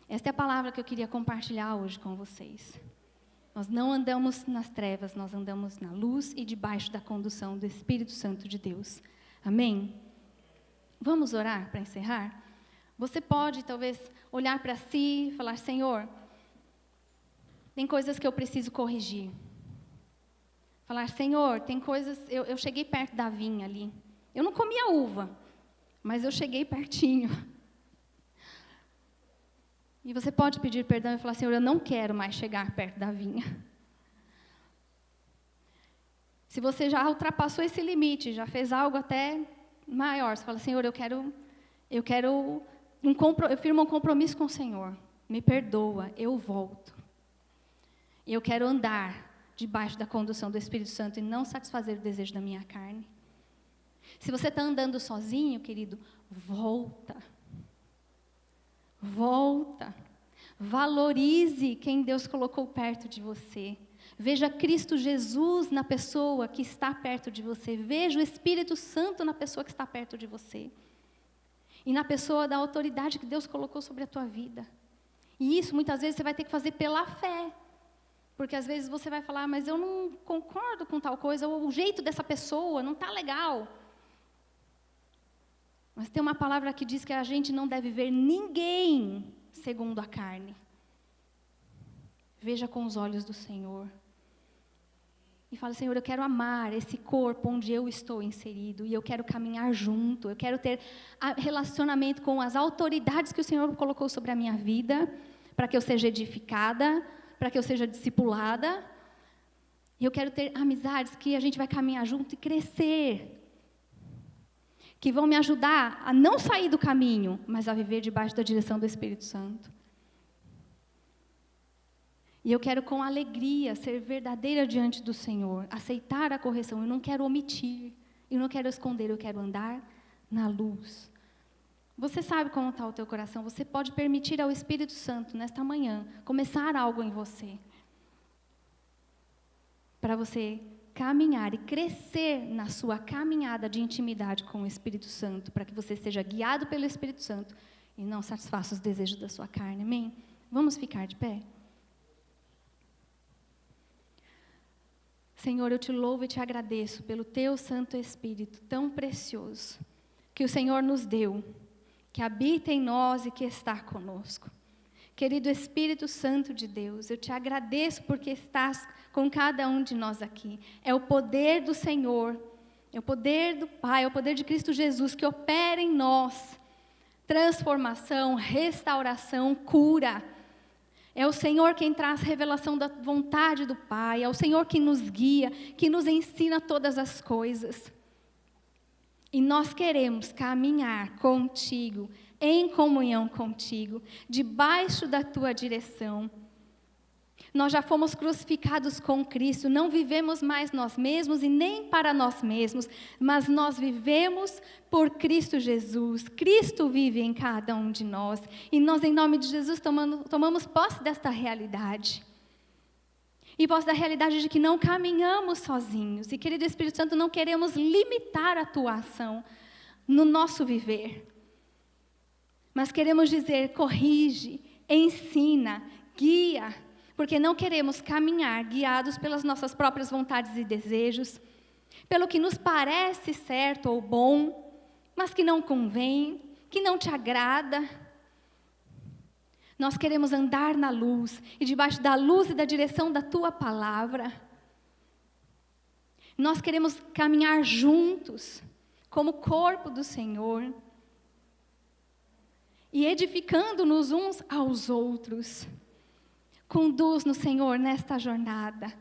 S1: Esta é a palavra que eu queria compartilhar hoje com vocês. Nós não andamos nas trevas, nós andamos na luz e debaixo da condução do Espírito Santo de Deus. Amém? Vamos orar para encerrar? Você pode, talvez, olhar para si e falar, Senhor, tem coisas que eu preciso corrigir. Falar, Senhor, tem coisas... Eu cheguei perto da vinha ali. Eu não comia uva, mas eu cheguei pertinho. E você pode pedir perdão e falar, Senhor, eu não quero mais chegar perto da vinha. Se você já ultrapassou esse limite, já fez algo até maior, você fala, Senhor, eu firmo um compromisso com o Senhor. Me perdoa, eu volto. E eu quero andar debaixo da condução do Espírito Santo e não satisfazer o desejo da minha carne. Se você está andando sozinho, querido, volta. Volta. Valorize quem Deus colocou perto de você. Veja Cristo Jesus na pessoa que está perto de você. Veja o Espírito Santo na pessoa que está perto de você. E na pessoa da autoridade que Deus colocou sobre a tua vida. E isso muitas vezes você vai ter que fazer pela fé. Porque às vezes você vai falar, mas eu não concordo com tal coisa, ou o jeito dessa pessoa não está legal. Mas tem uma palavra que diz que a gente não deve ver ninguém segundo a carne. Veja com os olhos do Senhor. E fala, Senhor, eu quero amar esse corpo onde eu estou inserido, e eu quero caminhar junto, eu quero ter relacionamento com as autoridades que o Senhor colocou sobre a minha vida, para que eu seja edificada, para que eu seja discipulada. E eu quero ter amizades que a gente vai caminhar junto e crescer, que vão me ajudar a não sair do caminho, mas a viver debaixo da direção do Espírito Santo. E eu quero com alegria ser verdadeira diante do Senhor, aceitar a correção. Eu não quero omitir, eu não quero esconder, eu quero andar na luz. Você sabe como está o teu coração, você pode permitir ao Espírito Santo, nesta manhã, começar algo em você. Para você caminhar e crescer na sua caminhada de intimidade com o Espírito Santo, para que você seja guiado pelo Espírito Santo e não satisfaça os desejos da sua carne. Amém? Vamos ficar de pé? Senhor, eu te louvo e te agradeço pelo teu Santo Espírito tão precioso que o Senhor nos deu, que habita em nós e que está conosco. Querido Espírito Santo de Deus, eu te agradeço porque estás com cada um de nós aqui. É o poder do Senhor, é o poder do Pai, é o poder de Cristo Jesus que opera em nós. Transformação, restauração, cura. É o Senhor quem traz revelação da vontade do Pai. É o Senhor que nos guia, que nos ensina todas as coisas. E nós queremos caminhar contigo, em comunhão contigo, debaixo da tua direção. Nós já fomos crucificados com Cristo, não vivemos mais nós mesmos e nem para nós mesmos, mas nós vivemos por Cristo Jesus. Cristo vive em cada um de nós e nós, em nome de Jesus, tomamos posse desta realidade. E posse da realidade de que não caminhamos sozinhos. E, querido Espírito Santo, não queremos limitar a tua ação no nosso viver. Mas queremos dizer, corrige, ensina, guia, porque não queremos caminhar guiados pelas nossas próprias vontades e desejos, pelo que nos parece certo ou bom, mas que não convém, que não te agrada. Nós queremos andar na luz, e debaixo da luz e da direção da tua palavra. Nós queremos caminhar juntos, como corpo do Senhor, e edificando-nos uns aos outros. Conduz-nos, Senhor, nesta jornada.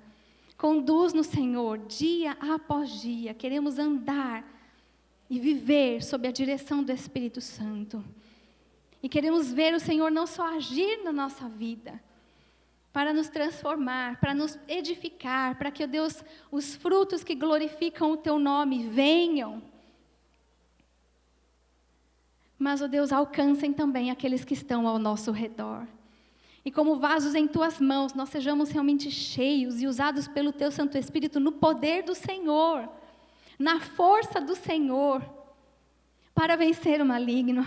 S1: Conduz-nos, Senhor, dia após dia. Queremos andar e viver sob a direção do Espírito Santo. E queremos ver o Senhor não só agir na nossa vida, para nos transformar, para nos edificar, para que, ó Deus, os frutos que glorificam o Teu nome venham. Mas, ó Deus, alcancem também aqueles que estão ao nosso redor. E como vasos em Tuas mãos, nós sejamos realmente cheios e usados pelo Teu Santo Espírito no poder do Senhor, na força do Senhor, para vencer o maligno,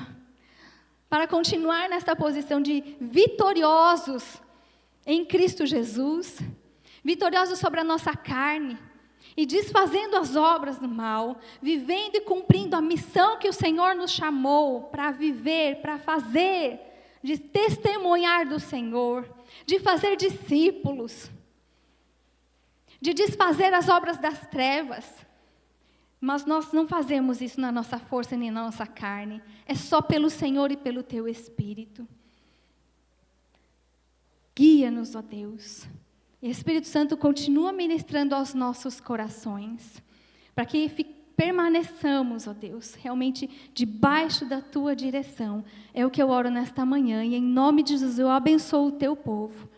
S1: para continuar nesta posição de vitoriosos em Cristo Jesus, vitoriosos sobre a nossa carne, e desfazendo as obras do mal, vivendo e cumprindo a missão que o Senhor nos chamou para viver, para fazer, de testemunhar do Senhor, de fazer discípulos, de desfazer as obras das trevas. Mas nós não fazemos isso na nossa força nem na nossa carne, é só pelo Senhor e pelo Teu Espírito. Guia-nos, ó Deus. E o Espírito Santo continua ministrando aos nossos corações, para que permaneçamos, ó Deus, realmente debaixo da Tua direção. É o que eu oro nesta manhã, e em nome de Jesus eu abençoo o Teu povo.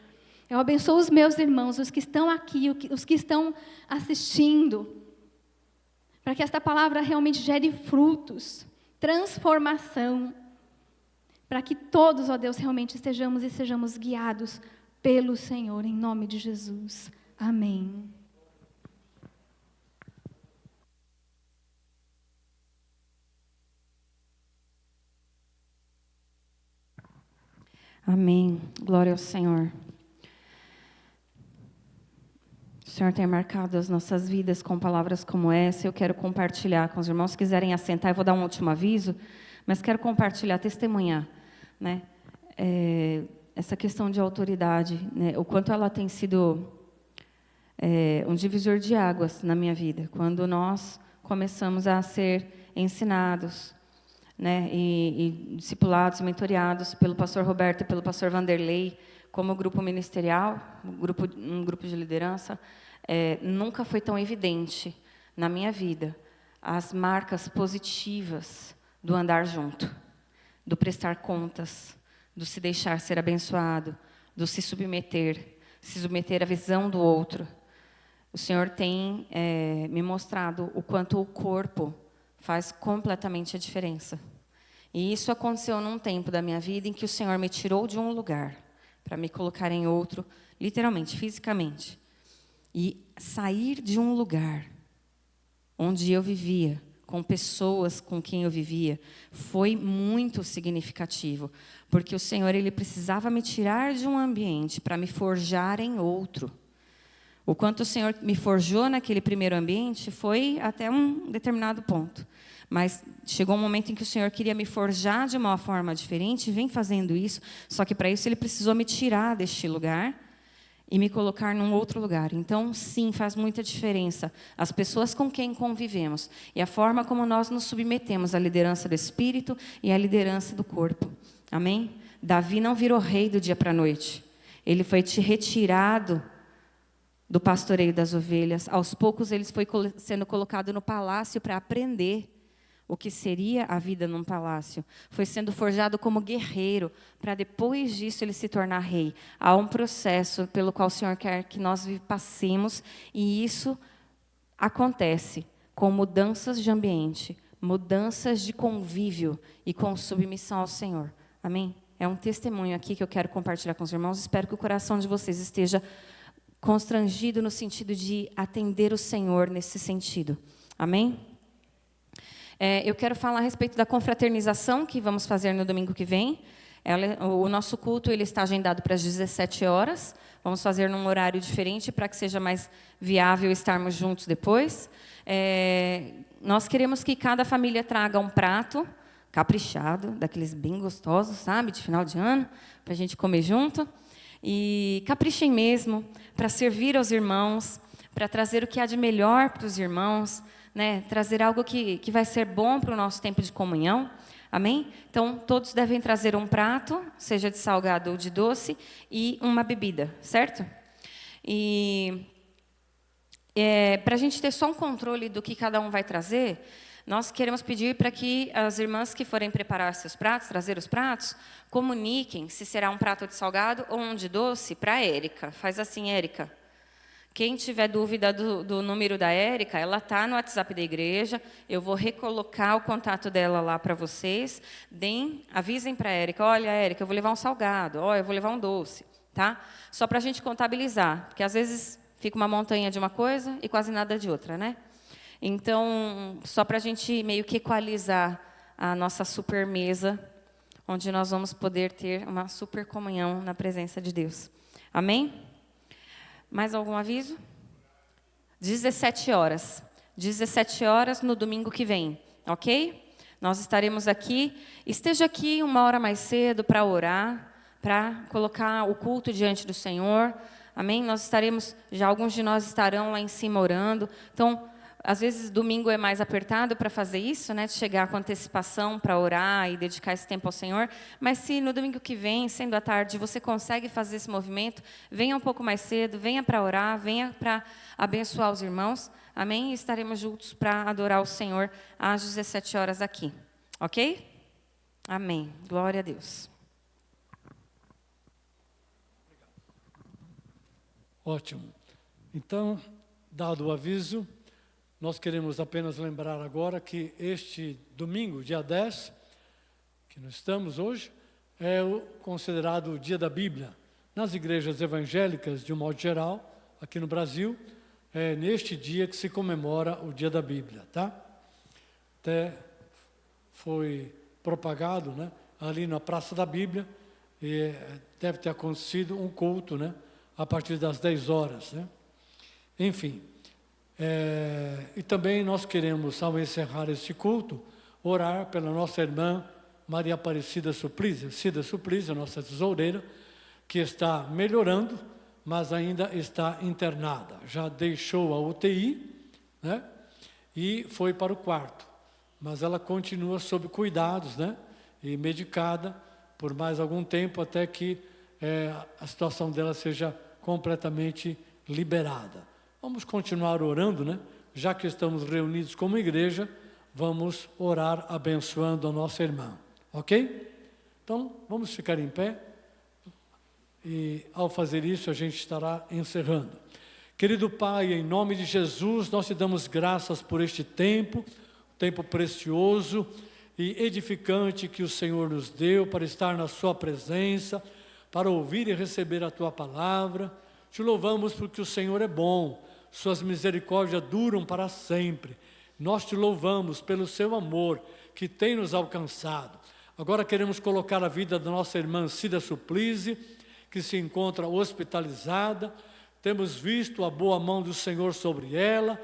S1: Eu abençoo os meus irmãos, os que estão aqui, os que estão assistindo, para que esta palavra realmente gere frutos, transformação, para que todos, ó Deus, realmente sejamos guiados pelo Senhor, em nome de Jesus. Amém.
S2: Amém. Glória ao Senhor. O Senhor tem marcado as nossas vidas com palavras como essa. Eu quero compartilhar com os irmãos. Se quiserem assentar, eu vou dar um último aviso, mas quero compartilhar, testemunhar, né? Essa questão de autoridade, né? O quanto ela tem sido um divisor de águas na minha vida. Quando nós começamos a ser ensinados, né, e discipulados, mentoreados pelo pastor Roberto e pelo pastor Vanderlei, como grupo ministerial, um grupo de liderança, nunca foi tão evidente na minha vida as marcas positivas do andar junto, do prestar contas, do se deixar ser abençoado, do se submeter à visão do outro. O Senhor tem me mostrado o quanto o corpo faz completamente a diferença. E isso aconteceu num tempo da minha vida em que o Senhor me tirou de um lugar para me colocar em outro, literalmente, fisicamente. E sair de um lugar onde eu vivia, com pessoas com quem eu vivia, foi muito significativo, porque o Senhor, Ele precisava me tirar de um ambiente para me forjar em outro. O quanto o Senhor me forjou naquele primeiro ambiente foi até um determinado ponto. Mas chegou um momento em que o Senhor queria me forjar de uma forma diferente, vem fazendo isso, só que para isso Ele precisou me tirar deste lugar e me colocar num outro lugar. Então, sim, faz muita diferença as pessoas com quem convivemos e a forma como nós nos submetemos à liderança do Espírito e à liderança do corpo. Amém? Davi não virou rei do dia para a noite. Ele foi retirado do pastoreio das ovelhas. Aos poucos, ele foi sendo colocado no palácio para aprender. o que seria a vida num palácio. Foi sendo forjado como guerreiro, para depois disso ele se tornar rei. Há um processo pelo qual o Senhor quer que nós passemos, e isso acontece com mudanças de ambiente, mudanças de convívio e com submissão ao Senhor. Amém? É um testemunho aqui que eu quero compartilhar com os irmãos. Espero que o coração de vocês esteja constrangido no sentido de atender o Senhor nesse sentido. Amém? Eu quero falar a respeito da confraternização que vamos fazer no domingo que vem. O nosso culto ele está agendado para as 17 horas. Vamos fazer num horário diferente para que seja mais viável estarmos juntos depois. Nós queremos que cada família traga um prato caprichado, daqueles bem gostosos, sabe, de final de ano, para a gente comer junto. E caprichem mesmo para servir aos irmãos, para trazer o que há de melhor para os irmãos, né? Trazer algo que vai ser bom para o nosso tempo de comunhão. Amém? Então, todos devem trazer um prato, seja de salgado ou de doce, e uma bebida, certo? E para a gente ter só um controle do que cada um vai trazer, nós queremos pedir para que as irmãs que forem preparar seus pratos, trazer os pratos, comuniquem se será um prato de salgado ou um de doce para a Érica. Faz assim, Érica. Quem tiver dúvida do número da Érica, ela está no WhatsApp da igreja. Eu vou recolocar o contato dela lá para vocês. Avisem para a Érica, olha, Érica, eu vou levar um salgado, olha, eu vou levar um doce. Tá? Só para a gente contabilizar, porque às vezes fica uma montanha de uma coisa e quase nada de outra, né? Então, só para a gente meio que equalizar a nossa super mesa, onde nós vamos poder ter uma super comunhão na presença de Deus. Amém? Mais algum aviso? 17 horas. 17 horas no domingo que vem, ok? Nós estaremos aqui. Esteja aqui uma hora mais cedo para orar, para colocar o culto diante do Senhor. Amém? Nós estaremos, já alguns de nós estarão lá em cima orando. Então, às vezes, domingo é mais apertado para fazer isso, né? De chegar com antecipação para orar e dedicar esse tempo ao Senhor. Mas se no domingo que vem, sendo à tarde, você consegue fazer esse movimento, venha um pouco mais cedo, venha para orar, venha para abençoar os irmãos. Amém? E estaremos juntos para adorar o Senhor às 17 horas aqui. Ok? Amém. Glória a Deus.
S3: Ótimo. Então, dado o aviso, nós queremos apenas lembrar agora que este domingo, dia 10, que nós estamos hoje, é considerado o Dia da Bíblia. Nas igrejas evangélicas, de um modo geral, aqui no Brasil, é neste dia que se comemora o Dia da Bíblia, tá? Até foi propagado, né, ali na Praça da Bíblia, e deve ter acontecido um culto, né, a partir das 10 horas, né? Enfim. E também nós queremos, ao encerrar este culto, orar pela nossa irmã Maria Aparecida Suplício, Cida Suplício, nossa tesoureira, que está melhorando, mas ainda está internada. Já deixou a UTI, né, e foi para o quarto. Mas ela continua sob cuidados, né, e medicada por mais algum tempo, até que a situação dela seja completamente liberada. Vamos continuar orando, né? Já que estamos reunidos como igreja, vamos orar abençoando a nossa irmã, ok? Então, vamos ficar em pé e ao fazer isso a gente estará encerrando. Querido Pai, em nome de Jesus, nós te damos graças por este tempo precioso e edificante que o Senhor nos deu para estar na sua presença, para ouvir e receber a tua palavra. Te louvamos porque o Senhor é bom. Suas misericórdias duram para sempre. Nós te louvamos pelo seu amor que tem nos alcançado. Agora queremos colocar a vida da nossa irmã Cida Suplício, que se encontra hospitalizada. Temos visto a boa mão do Senhor sobre ela,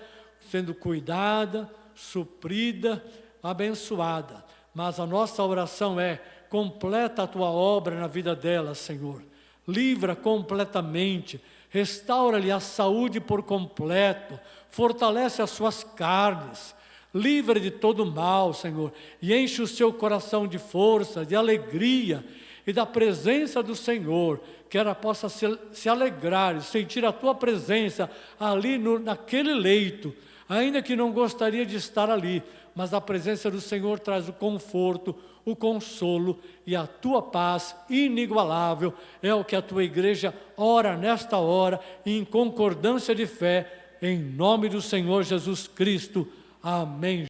S3: sendo cuidada, suprida, abençoada. Mas a nossa oração é: completa a tua obra na vida dela, Senhor. Livra completamente. Restaura-lhe a saúde por completo, fortalece as suas carnes, livra de todo mal, Senhor, e enche o seu coração de força, de alegria e da presença do Senhor, que ela possa se alegrar e sentir a tua presença ali naquele leito, ainda que não gostaria de estar ali, mas a presença do Senhor traz o conforto, o consolo e a tua paz inigualável. É o que a tua igreja ora nesta hora, em concordância de fé, em nome do Senhor Jesus Cristo. Amém.